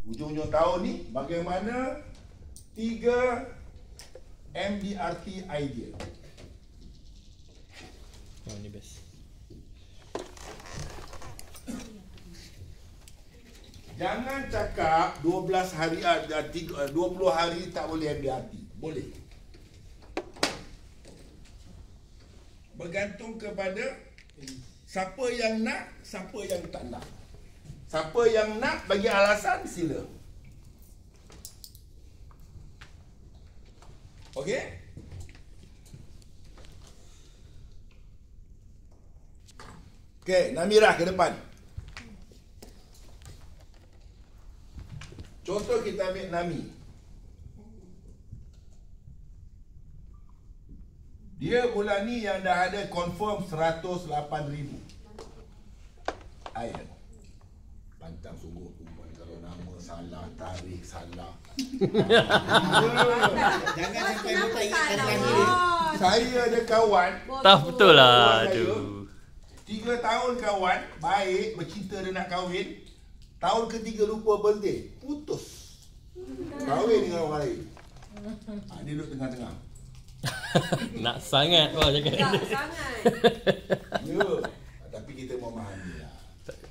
Hujung-hujung tahun ni, bagaimana 3 MDRT idea. Oh, ni best. Jangan cakap 12 hari 20 hari tak boleh MDRT. Boleh. Bergantung kepada siapa yang nak, siapa yang tak nak. Siapa yang nak bagi alasan, sila. Okey? Okey, Namirah ke depan. Contoh kita ambil Nami. Dia bulan ni yang dah ada confirm 108,000. Ayat. Pantang sungguh perempuan kalau nama salah, tarikh salah. Jangan sampai lupa ingatkan terakhir. Saya ada kawan. Tak betul lah. Kawan saya, Aduh. 3 tahun kawan, baik, bercinta dia nak kahwin. Tahun ketiga lupa birthday, putus. Kahwin dengan orang lain. Dia duduk tengah-tengah. Nak sangat wah cakap. Tak sangat. Ya, tapi kita memahami lah.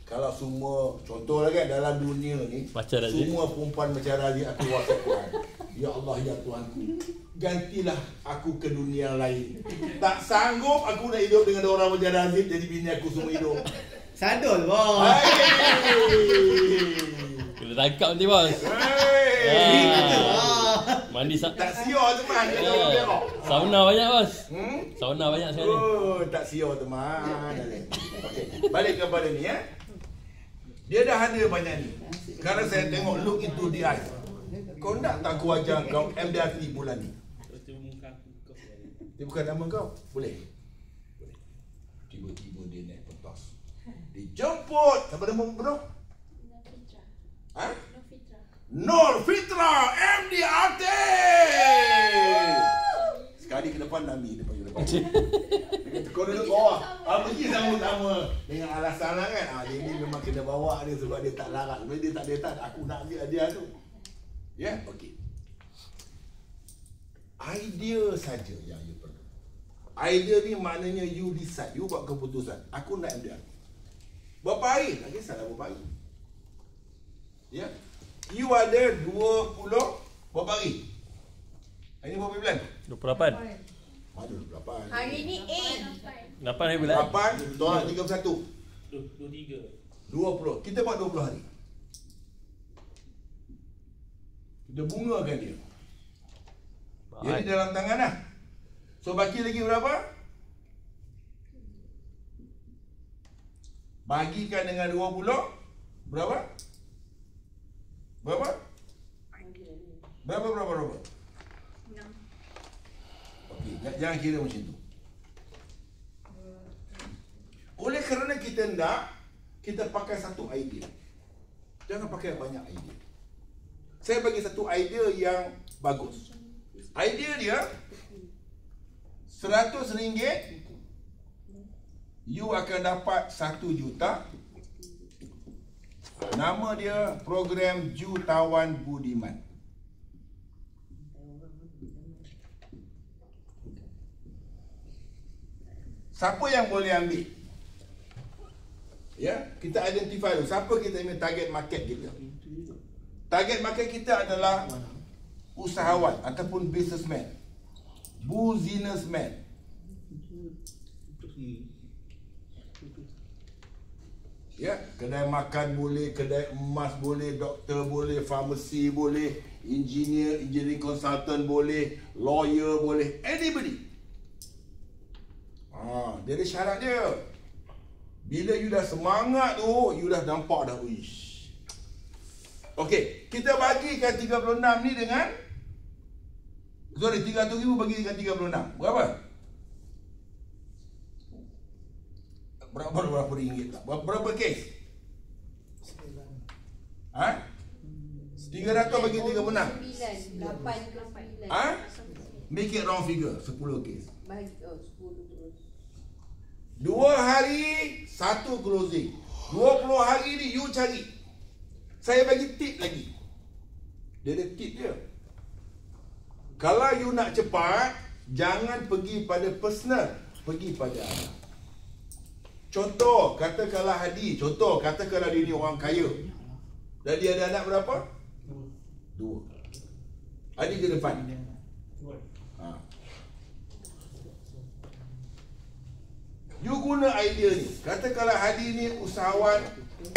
Kalau semua, contoh lah kan, dalam dunia ni, Macam Razif. semua perempuan macam Razif, aku wasiat Tuhan. Ya Allah, ya Tuhanku, gantilah aku ke dunia lain. Tak sanggup aku nak hidup dengan orang macam Razif, jadi bini aku semua hidup. Sadul bos. Kena tangkap nanti bos. Mandi Tak siar teman, dia orang berak. Sauna banyak bos. Sauna banyak sekali. Oh, tak siar teman. Okey, balik kepada ni ya. Dia dah ada banyak ni. Sekarang saya tengok look into the eye. Kau nak tak aku ajar kau MDRT bulan ni? Dia bukan nama kau. Boleh? Boleh. Tiba-tiba dia naik pentas. Dijemput. Siapa nama bro? Ha? Nur Fitra MDRT. Sekali ke depan Nami depan ke depan. Kau duduk bawah. Pergi sama-sama dengan alasan lah kan. Dia ni memang kena bawa dia sebab dia tak larat. Sebab dia tak aku nak ambil dia tu. Ya, okey. Idea saja yang you perlu. Idea ni maknanya you decide, you buat keputusan. Aku nak MDRT. Berapa hari? Tak kisahlah berapa hari. Ya. You ada 20 berapa hari? Hari ni berapa bulan? 28. Ada 28. Hari ni 8. 8 hari bulan. 8 tolak 31. 23. 20. Kita buat 20 hari. Kita bungakan dia. Jadi dalam tangan lah. So baki lagi berapa? Bagikan dengan 20. Berapa? Berapa? Berapa? Okey, jangan kira macam tu. Oleh kerana kita nak, kita pakai satu idea. Jangan pakai banyak idea. Saya bagi satu idea yang bagus. Idea dia RM100, you akan dapat 1 juta. Nama dia program Jutawan Budiman. Siapa yang boleh ambil? Ya, kita identify dulu siapa kita punya target market kita. Target market kita adalah usahawan ataupun businessman, businessman. Ya, kedai makan boleh, kedai emas boleh, doktor boleh, farmasi boleh, engineering consultant boleh, lawyer boleh, anybody. Dia ada syarat dia. Bila you dah semangat tu, you dah nampak dah, wish. Okey, kita bagikan 36 ni dengan 300,000 bagi dengan 36. Berapa? Berapa ringgit lah? Berapa kes? 300 bagi 36. 8 ke 9. Make it round figure, 10 kes. Bagi 10 terus. 2 hari 1 closing. 20 hari ni you cari. Saya bagi tip lagi. Dia ada tip dia. Kalau you nak cepat, jangan pergi pada personal, pergi pada anak. Contoh, katakanlah Hadi, katakanlah dia ni orang kaya. Dan dia ada anak berapa? 2. Hadi ke depan. You guna idea ni. Katakanlah Hadi ni usahawan.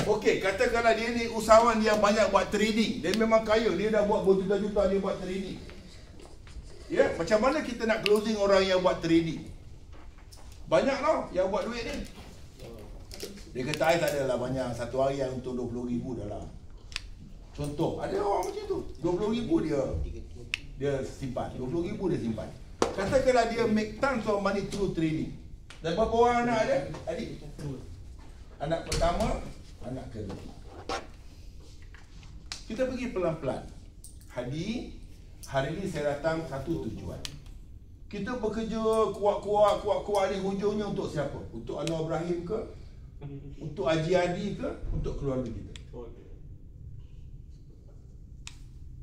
Okey, katakanlah dia ni usahawan yang banyak buat trading. Dia memang kaya, dia dah buat berjuta-juta dia buat trading. Ya, macam mana kita nak closing orang yang buat trading? Banyak tau yang buat duit ni. Dia kata, I tak adalah banyak, satu hari yang untuk 20,000 dah lah. Contoh, ada orang macam tu, 20,000 dia simpan, 20,000 dia simpan. Katakanlah dia make tons of money through trading. Dan berapa orang anak ada? Adik? Anak pertama, anak kedua. Kita pergi pelan-pelan. Hadi, hari ni saya datang satu tujuan. Kita bekerja kuat-kuat ni hujungnya untuk siapa? Untuk Anwar Ibrahim ke? Untuk Haji Hadi ke? Untuk keluarga kita?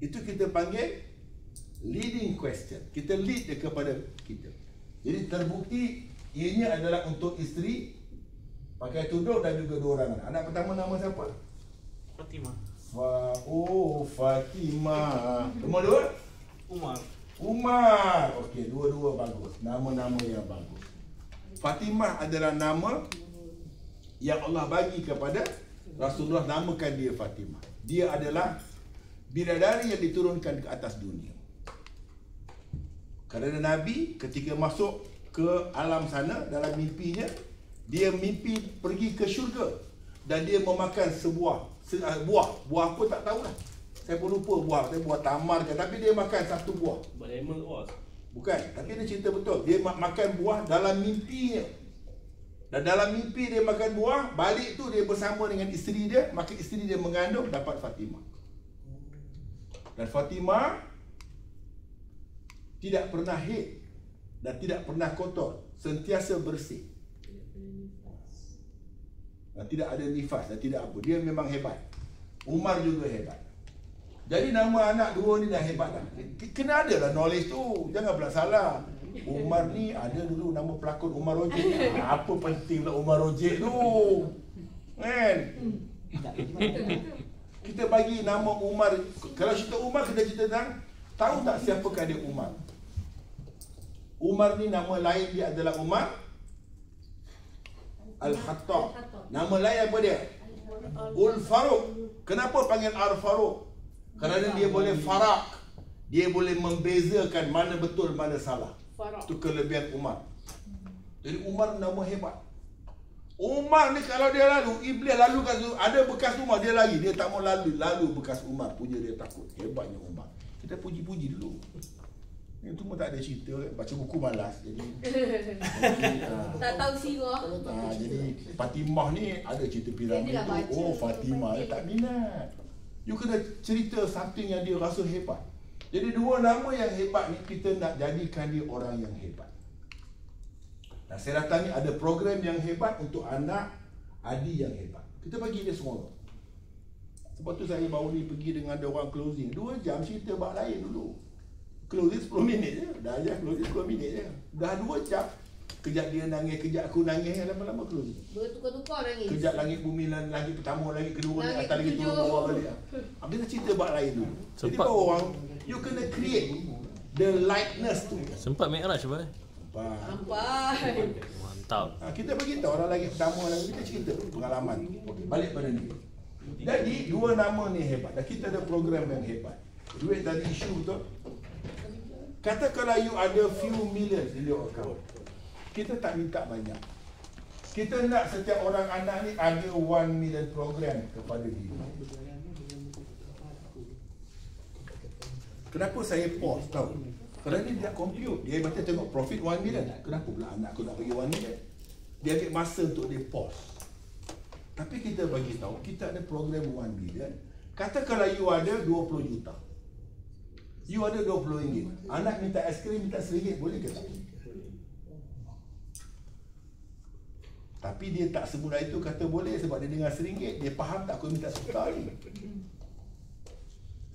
Itu kita panggil leading question. Kita lead dia kepada kita. Jadi terbukti ianya adalah untuk isteri pakai tudung dan juga 2 orang anak. Anak pertama nama siapa? Fatimah. Fatimah. Nombor 2? Umar. Okey, dua-dua bagus. Nama-nama yang bagus. Fatimah adalah nama yang Allah bagi kepada Rasulullah, namakan dia Fatimah. Dia adalah bidadari yang diturunkan ke atas dunia. Kerana Nabi ketika masuk ke alam sana dalam mimpinya, dia mimpi pergi ke syurga dan dia memakan sebuah buah apa tak tahulah. Saya pun lupa buah tamar ke, tapi dia makan satu buah. Lemon was. Bukan, tapi dia cerita betul. Dia makan buah dalam mimpinya. Dan dalam mimpi dia makan buah, balik tu dia bersama dengan isteri dia, maka isteri dia mengandung, dapat Fatimah. Dan Fatimah tidak pernah haid dan tidak pernah kotor, sentiasa bersih. Dan tidak ada nifas dan tidak apa. Dia memang hebat. Umar juga hebat. Jadi nama anak 2 ni dah hebat dah. Kena ada lah knowledge tu. Jangan pula salah. Umar ni ada dulu nama pelakon Umar Rojek. Apa penting lah Umar Rojek tu? Kan? Kita bagi nama Umar. Kalau cerita Umar, kita cerita tentang, tahu tak siapakah dia Umar? Umar ni nama lain dia adalah Umar Al-Khattab. Nama lain apa dia? Ul-Faruq. Kenapa panggil Al-Faruq? Kerana dia boleh farak. Dia boleh membezakan mana betul, mana salah. Itu kelebihan Umar. Jadi Umar nama hebat. Umar ni kalau dia lalu, Iblis lalu kat situ, ada bekas Umar, dia lari. Dia tak mau lalu bekas Umar. Punya dia takut. Hebatnya Umar. Kita puji-puji dulu. Itu pun tak ada cerita. Baca buku malas. Jadi tak tahu sirah. jadi Fatimah ni ada cerita piramid tu. Oh, Fatimah dia tak minat. You kena cerita something yang dia rasa hebat. Jadi 2 nama yang hebat ni, kita nak jadikan dia orang yang hebat. Dan saya datang ni ada program yang hebat untuk anak Adi yang hebat. Kita bagi dia semua. Sebab tu saya baru ni pergi dengan ada orang closing 2 jam cerita bab lain dulu. Closing 10 minit je. Dah ajar closing 10 minit je. Dah 2 jam. Kejap dia nangis, kejap aku nangis, lama-lama closing. Bertukar-tukar nangis. Kejap langit bumi, langit pertama, langit kedua, Langit atas langit ketujuh. turun bawah balik. Habis kita cerita bab lain dulu. Jadi Sempat. kau orang, you kena create the likeness tu. Sempat Mi'raj apa? Sampai. Mantap. Kita bagi tahu orang langit pertama, langit kita cerita pengalaman. Okey, balik pada ni. Jadi 2 nama ni hebat. Dan kita ada program yang hebat. Duit tadi isu betul. Katakanlah you ada few million in your account. Kita tak minta banyak. Kita nak setiap orang anak ni ada 1 million program kepada dia. Kenapa saya pause tahu? Kerana dia tak compute. Dia baca tengok profit 1 million. Kenapa pula anak aku nak bagi 1 million? Dia ambil masa untuk dia pause. Tapi kita bagi tahu kita ada program 1 million. Katakanlah you ada 20 juta. You ada RM20. Anak minta aiskrim, minta RM1, boleh ke tak? Tapi dia tak semula itu kata boleh sebab dia dengar RM1. Dia faham tak aku minta RM1 ni.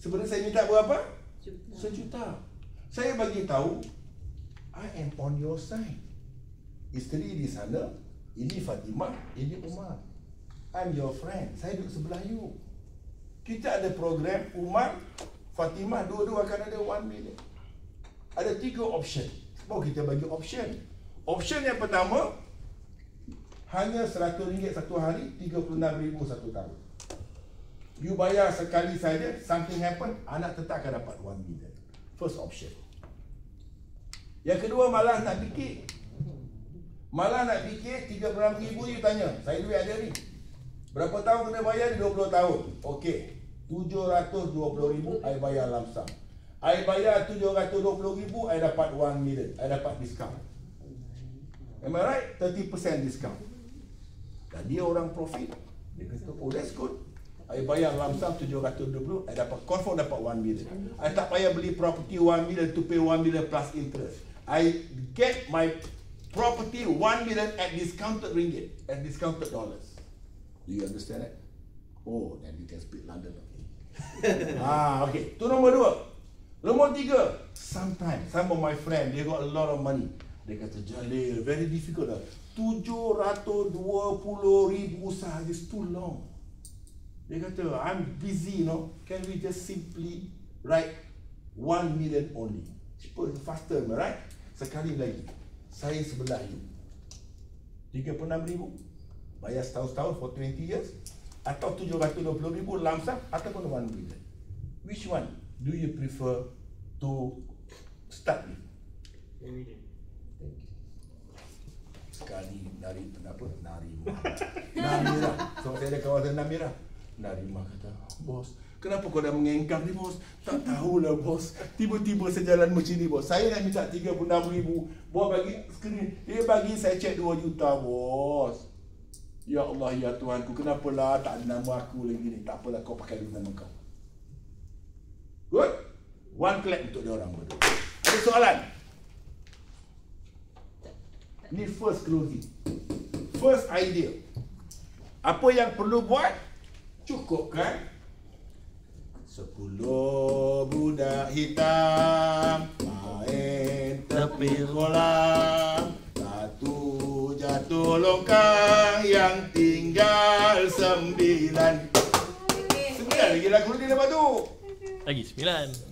Sebenarnya saya minta berapa? Sejuta. Saya bagi tahu, I am on your side. Isteri di sana, ini Fatimah, ini Umar. I'm your friend. Saya duduk sebelah you. Kita ada program Umar, Fatimah, dua-dua akan ada 1 million. Ada 3 option. Mau kita bagi option. Option yang pertama, hanya RM100 satu hari, 36,000 satu tahun. You bayar sekali saja, something happen, anak tetap akan dapat 1 million. First option. Yang kedua, malah nak fikir. Malah nak fikir 36,000 you tanya. Saya duit ada ni. Berapa tahun kena bayar? 20 tahun. Okey. 720,000 I bayar lamsam. I bayar 720,000 I dapat 1 million. I dapat discount. Am I right? 30% discount. Dan dia orang profit. Dia kata, oh that's good. I bayar lamsam 720, I dapat confirm dapat 1 million. I tak payah beli property 1 million to pay 1 million plus interest. I get my property 1 million at discounted ringgit, at discounted dollars. Do you understand that? Oh, then you can speak London. Okay. Itu nombor 2. Nombor 3. Sometimes, some of my friend, they got a lot of money. Dia kata, Jalil, very difficult lah. 720,000 sahaja is too long. Dia kata, I'm busy, can we just simply write 1 million only? Cheaper, faster, right? Sekali lagi, saya sebelah you. 36,000, bayar setahun-setahun for 20 years, atau 720,000 lamsam, ataupun 1 million. Which one do you prefer to start with? Sekali Narimah. So saya ada kawasan Namirah. Narimah kata, bos, kenapa kau dah mengengkang ni bos? Tak tahulah bos, tiba-tiba sejalan macam ni bos. Saya nak minta 36,000, bos bagi skrin. Dia bagi saya cek 2 juta bos. Ya Allah, ya Tuhanku, kenapalah tak ada nama aku lagi ni? Tak apalah, kau pakai dulu nama kau. Good? 1 clap untuk dia orang berdua. Ada soalan? Ni first closing. First idea. Apa yang perlu buat? Cukup kan? 10 budak hitam main tepi kolam, satu jatuh longkang yang tinggal 9. 9 lagi lagu ni lepas tu. Lagi 9.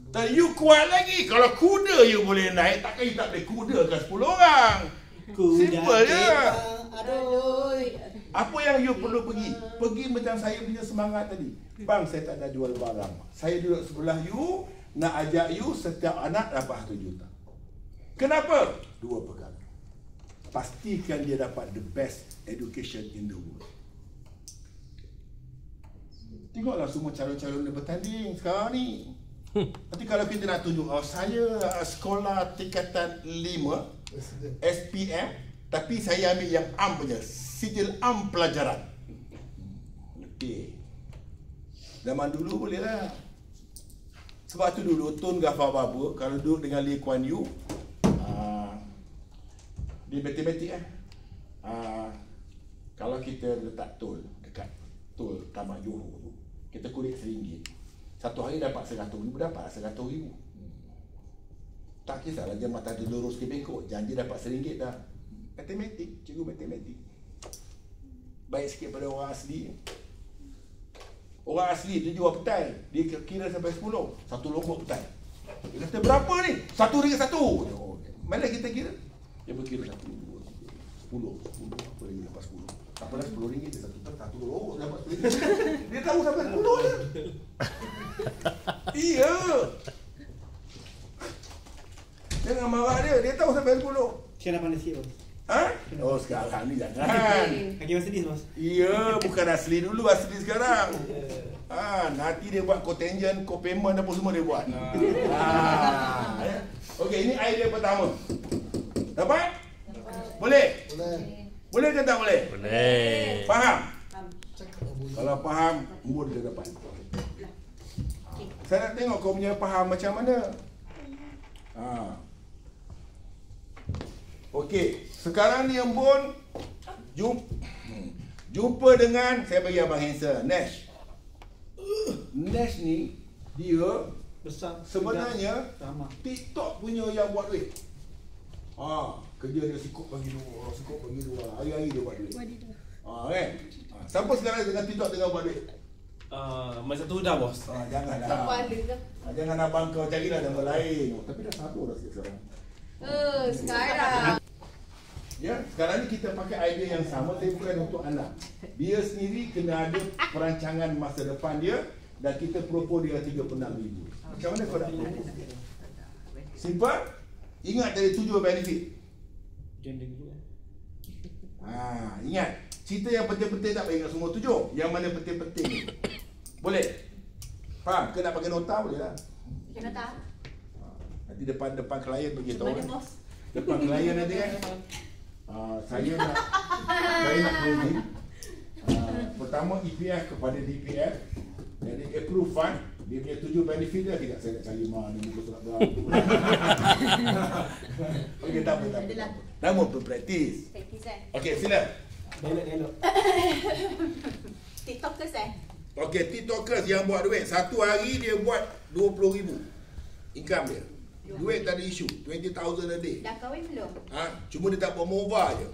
Dan you kuat lagi. Kalau kuda you boleh naik, takkan you tak boleh kuda ke 10 orang. Simple je. Aduh. Apa yang you perlu pergi? Pergi macam saya punya semangat tadi. Bang, saya tak ada jual barang. Saya duduk sebelah you, nak ajak you setiap anak dapat 1 juta. Kenapa? 2 perkara. Pastikan dia dapat the best education in the world. Tengoklah semua calon-calon yang bertanding sekarang ni. Nanti kalau kita nak tunjuk, saya sekolah tingkatan 5 SPM, tapi saya ambil yang AM punya, sijil AM pelajaran. Okey. Zaman dulu boleh lah. Sebab tu dulu Tun Ghaffar Babur kalau duduk dengan Lee Kuan Yew, di matematik kalau kita letak tol dekat tol Tamak Johor tu, kita kulit RM1, satu hari dapat RM100,000, dapat RM100,000. Tak kisahlah dia mata dia lurus ke bengkok, janji dapat RM1 dah. Matematik, cikgu matematik. Baik sikit pada orang asli. Orang asli dia jual petai, dia kira sampai 10, satu lombok petai. Dia kata berapa ni? RM1 satu. Mana kita kira? Dia berkira 1, 2, 3, 10, apa lagi lepas 10. Tak apalah RM10 dia satu lombok dapat RM10. Dia tahu sampai 10 je. Iya. Jangan marah dia tahu sampai 10. Kena pandai sikit bos. Oh sekarang ni jangan. Kaki Mercedes bos. Iya, bukan asli dulu, asli sekarang. Nanti dia buat co-tangent, co-payment apa semua dia buat. Okey, ini idea pertama. Dapat? Boleh? Boleh ke tak boleh? Boleh. Faham? Kalau faham, umur dia dapat. Saya nak tengok kau punya faham macam mana. Okey, sekarang ni Embun jumpa dengan, saya bagi Abang Hansel, Nash. Nash ni dia Besar. sebenarnya Ramah. TikTok punya yang buat duit. Kerja dia sikut bagi dua. Hari-hari dia buat duit. Kan? Siapa sekarang dengan TikTok tengah buat duit? Masa tu dah bos. Janganlah. Jangan abang kau carilah nama lain. Tapi dah satu dah sekarang. Sekarang. Ya, sekarang ni kita pakai idea yang sama tapi bukan untuk anda. Dia sendiri kena ada perancangan masa depan dia dan kita propose dia 36,000. Macam mana kau nak propose? Simple. Ingat dari 7 benefit. Jendeng juga. Ingat. Cerita yang penting-penting tak payah ingat semua 7. Yang mana penting-penting ni. Boleh? Faham? Ke nak pakai nota boleh lah. Kena tak? Nanti depan klien bagi tahu. Mana Kan? bos? Depan klien nanti kan. Saya nak closing. Pertama EPF kepada DPF. Jadi approve fund. Dia punya 7 benefit dia tidak saya nak cari mana muka surat berapa. Okey, tak apa. Namun berpraktis. Okey, sila. Dialog. TikTokers Okey, TikTokers yang buat duit satu hari dia buat 20,000 income dia. Duit tak ada isu, 20,000 a day. Dah kahwin belum? Cuma dia tak buat move on je.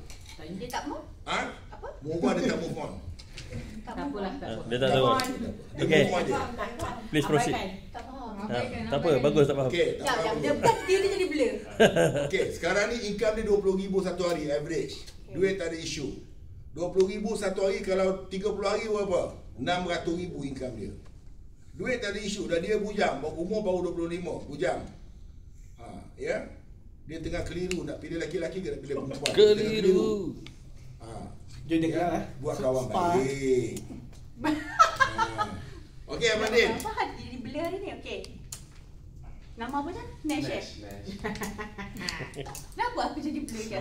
Dia tak mau? Apa? Move on dia tak move on. Tak mau. Dia tak tahu. Dia Okey. move on je. Please proceed. Tak faham. Tak apa, bagus tak faham. Okey, tak Jap, faham. dia buat dia jadi blur. Okey, sekarang ni income dia 20,000 satu hari average. Duit tak ada isu. 20,000 satu hari, kalau 30 hari berapa? 600,000 income dia. Duit tak ada isu, dah dia bujang, umur baru 25, bujang. Ya. Dia tengah keliru nak pilih laki-laki ke nak pilih perempuan. Keliru. Jendeng lah. Buat kawan baik. Okey, Abang Din. Apa jadi blur hari ni? Okey. Nama apa dah? Nash. Kenapa aku jadi blur kat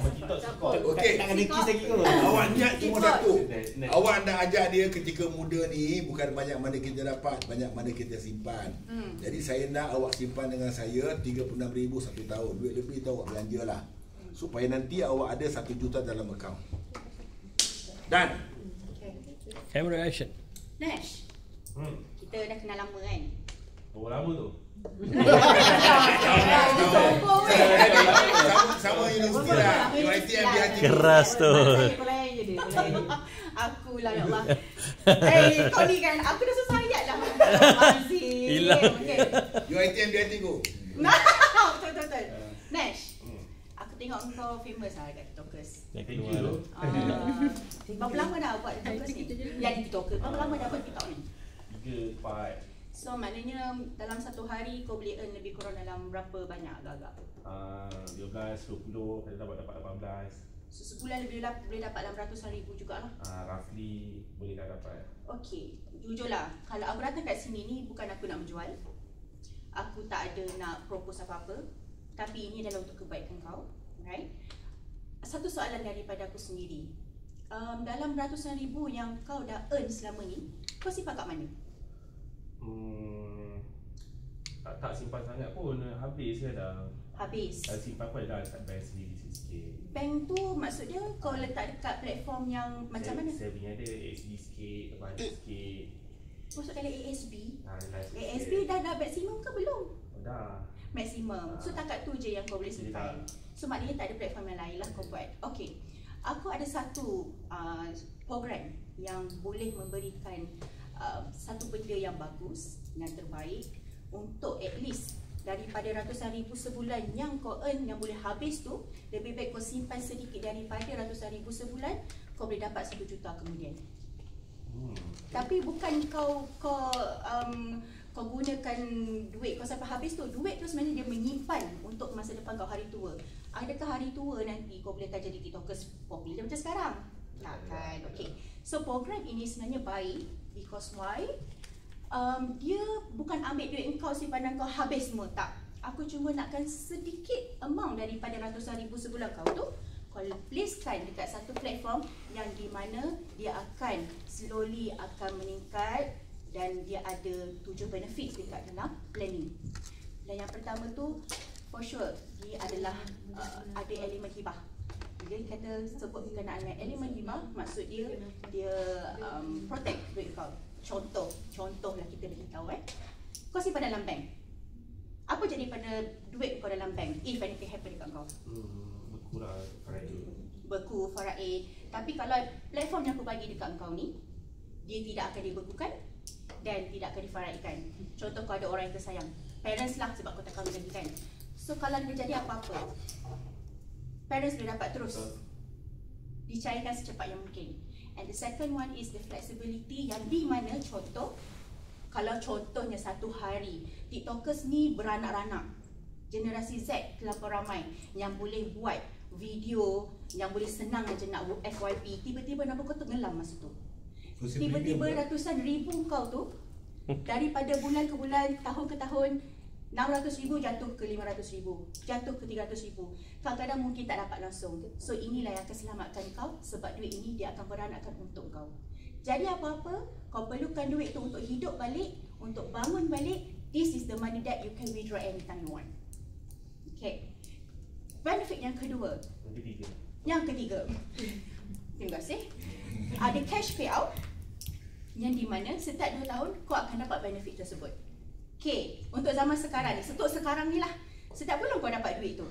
Okey. Tak ada kisah lagi kot. Awak niat cuma satu. Nash. Awak nak ajak dia ketika muda ni bukan banyak mana kita dapat, banyak mana kita simpan. Jadi saya nak awak simpan dengan saya 36,000 satu tahun. Duit lebih tu awak belanjalah. Supaya nanti awak ada 1 juta dalam akaun. Dan Camera action. Nash. Kita dah kenal lama kan? Berapa lama tu? sama universiti lah. UiTM di hati. Keras tu. Aku lah ya Allah. Kau ni kan aku dah sesayat dah. Hilang. UiTM di hatiku. Betul. Nash. Aku tengok kau famous lah kat TikTokers. Yang Thank kedua you. tu. Berapa lama dah buat TikTokers ni? Yang TikTokers. Berapa lama dah buat TikTok ni? 3, 4. So maknanya dalam satu hari kau boleh earn lebih kurang dalam berapa banyak agak-agak? 12, 20, kadang dapat 18. So sebulan boleh dapat dalam ratusan ribu jugalah. Roughly boleh tak dapat. Okey, jujurlah, kalau aku datang kat sini ni bukan aku nak menjual. Aku tak ada nak propose apa-apa. Tapi ini adalah untuk kebaikan kau, right? Satu soalan daripada aku sendiri. Dalam ratusan ribu yang kau dah earn selama ni, kau simpan kat mana? Tak simpan sangat pun, habis je dah. Habis. Simpan pun dah kat bank sendiri sikit. Bank tu maksudnya kau letak dekat platform yang macam mana? Saving ada, ASB sikit, banyak sikit. Maksud kalau ASB? Life ASB sikit. dah maksimum ke belum? Dah. Maksimum. So takat tu je yang kau boleh simpan. So maknanya tak ada platform yang lain lah kau buat. Okay. Aku ada satu program yang boleh memberikan satu benda yang bagus, yang terbaik untuk at least daripada ratusan ribu sebulan yang kau earn yang boleh habis tu, lebih baik kau simpan sedikit daripada ratusan ribu sebulan, kau boleh dapat 1 juta kemudian. Tapi bukan kau gunakan duit kau sampai habis tu. Duit tu sebenarnya dia menyimpan untuk masa depan kau hari tua. Adakah hari tua nanti kau boleh tak jadi TikTokers popular macam sekarang? Takkan. Okay. So program ini sebenarnya baik because why? Dia bukan ambil duit kau simpanan kau habis semua, tak. Aku cuma nakkan sedikit amount daripada ratusan ribu sebulan kau tu kau placekan dekat satu platform yang di mana dia akan slowly akan meningkat dan dia ada 7 benefit dekat dalam planning. Dan yang pertama tu for sure dia adalah ada elemen hibah. Dia kata sebut berkenaan dengan elemen hibah, maksud dia protect duit kau. Contohlah kita bagi tahu kau simpan dalam bank. Apa jadi pada duit kau dalam bank if anything happen dekat kau? Berkurang faraid. Beku, faraid. Tapi kalau platform yang aku bagi dekat kau ni, dia tidak akan dibekukan dan tidak akan difaraidkan. Contoh kau ada orang yang tersayang, parents lah sebab kau tak kahwin lagi kan. So kalau dia jadi apa-apa, parents boleh dapat terus dicairkan secepat yang mungkin. And the second one is the flexibility, yang di mana contoh, kalau contohnya satu hari TikTokers ni beranak-ranak, generasi Z terlalu ramai yang boleh buat video yang boleh senang aja nak FYP, tiba-tiba nama kau tenggelam masa tu. Tiba-tiba ratusan ribu kau tu daripada bulan ke bulan, tahun ke tahun, 600,000 jatuh ke 500,000, jatuh ke 300,000. Kadang-kadang mungkin tak dapat langsung. So inilah yang akan selamatkan kau, sebab duit ini dia akan beranakkan untuk kau. Jadi apa-apa, kau perlukan duit tu untuk hidup balik, untuk bangun balik. This is the money that you can withdraw anytime you want. Okay. Benefit yang kedua. Yang ketiga. Terima kasih. Ada cash payout yang di mana setiap 2 tahun kau akan dapat benefit tersebut. Okay, untuk zaman sekarang ni, untuk sekarang ni lah, setiap bulan kau dapat duit tu.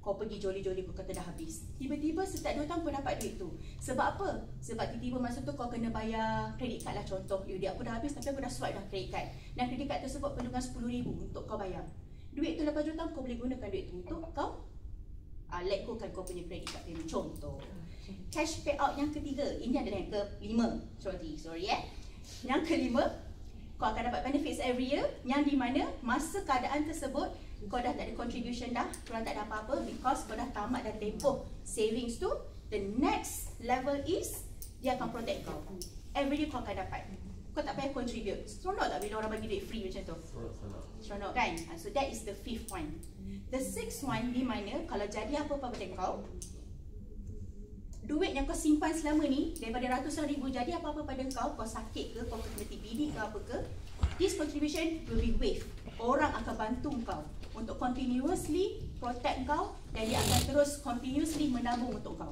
Kau pergi joli-joli, kau kata dah habis. Tiba-tiba setiap 2 tahun kau dapat duit tu. Sebab apa? Sebab tiba-tiba masa tu kau kena bayar kredit card lah. Contoh, duit aku dah habis tapi aku dah swipe dah kredit card. Dan kredit card tersebut perlukan 10,000 untuk kau bayar. Duit tu lepas 2 tahun kau boleh gunakan duit tu untuk kau let go kan kau punya kredit card payment. Contoh. Cash payout yang ketiga. Ini adalah yang kelima. Sorry. Yang kelima, kau akan dapat benefits every year, yang di mana masa keadaan tersebut kau dah tak ada contribution dah, kau dah tak ada apa-apa because kau dah tamat dan tempoh savings tu. The next level is dia akan protect kau. Every year kau akan dapat. Kau tak payah contribute. Seronok tak bila orang bagi duit free macam tu? Seronok kan? So that is the 5th one. The 6th one di mana kalau jadi apa-apa pada kau, duit yang kau simpan selama ni daripada ratusan ribu jadi apa-apa pada kau, kau sakit ke, kau kena mati bini ke apa ke, this contribution will be waived. Orang akan bantu kau untuk continuously protect kau dan dia akan terus continuously menabung untuk kau.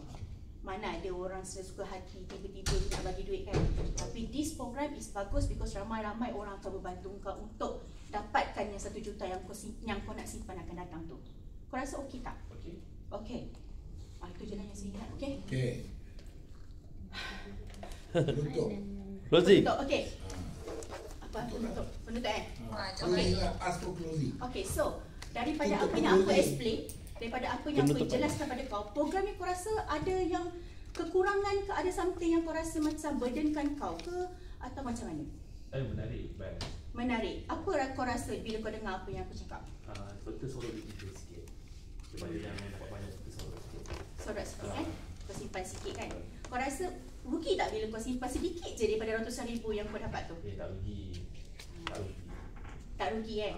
Mana ada orang sesuka hati tiba-tiba nak bagi duit kan. Tapi this program is bagus because ramai-ramai orang akan membantu kau untuk dapatkan yang 1 juta yang kau nak simpan akan datang tu. Kau rasa okey tak? Okey. Itu je lah yang saya ingat. Okey. Closing. Okey. Apa? Penutup Okay. Ask for closing. Okay, so daripada apa yang aku explain, daripada apa yang aku jelaskan pada kau, program ni kau rasa ada yang kekurangan ke, ada something yang kau rasa macam burdenkan kau ke, atau macam mana? Menarik, best. Menarik. Apa kau rasa bila kau dengar apa yang aku cakap? Betul sorok lebih sikit daripada yang dapat banyak, betul sorok sikit. Sorok sikit kan? Kau simpan sikit kan? Kau rasa rugi tak bila kau simpan sedikit je daripada ratusan ribu yang kau dapat tu? Tak rugi. Tak rugi kan?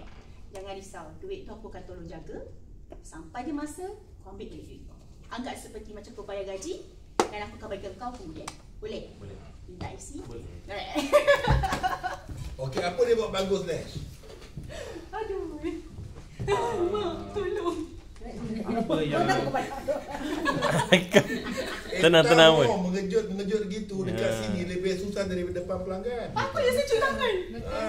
Jangan risau, duit tu aku akan tolong jaga. Sampai dia masa, kau ambil duit kau. Anggap seperti macam kau bayar gaji dan aku akan bagi kau kemudian. Boleh? Boleh. Minta IC? Boleh. Alright. Okey, apa dia buat bagus Nash? Aduh. Mak, tolong. Apa yang Tenang weh. Mengejut gitu dekat sini lebih susah daripada depan pelanggan. Apa yang saya tangan?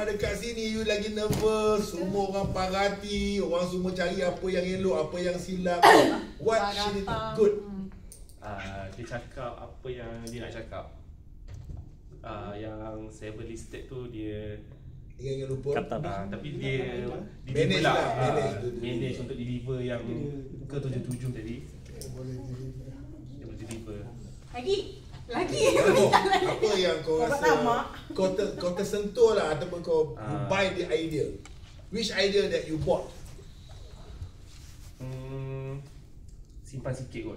Dekat sini you lagi nervous, semua orang parati, orang semua cari apa yang elok, apa yang silap. What should it good? dia cakap apa yang dia nak cakap. Yang 7 listed tu dia Yang lupa. tapi dia Manage lah, manage untuk deliver yang ke 77 tadi. Dia boleh deliver. Lagi. Apa yang kau rasa kau tersentuh lah ataupun kau buy the idea? Which idea that you bought? Simpan sikit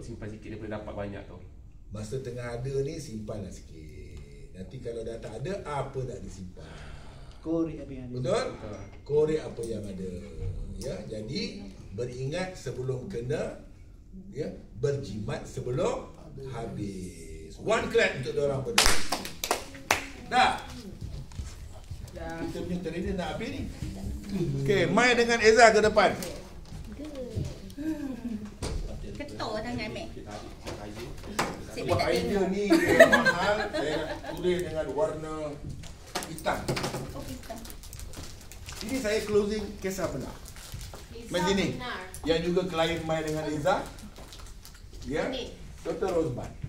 daripada dapat banyak tu. Masa tengah ada ni simpanlah sikit. Nanti kalau dah tak ada, apa nak disimpan? Korek apa yang ada. Betul? Korek apa yang ada. Ya, jadi beringat sebelum kena, ya, berjimat sebelum habis. One clap untuk diorang berdua. Dah. Kita punya trainer nak habis ni. Okey, Mai dengan Eza ke depan. Ketua tangan Mac. Sebab idea ni dia mahal, saya nak tulis dengan warna hitam. Oh, hitam. Ini saya closing kisah benar. Macam ni. Yang juga klien main dengan Liza. Ya. Dr. Rosman.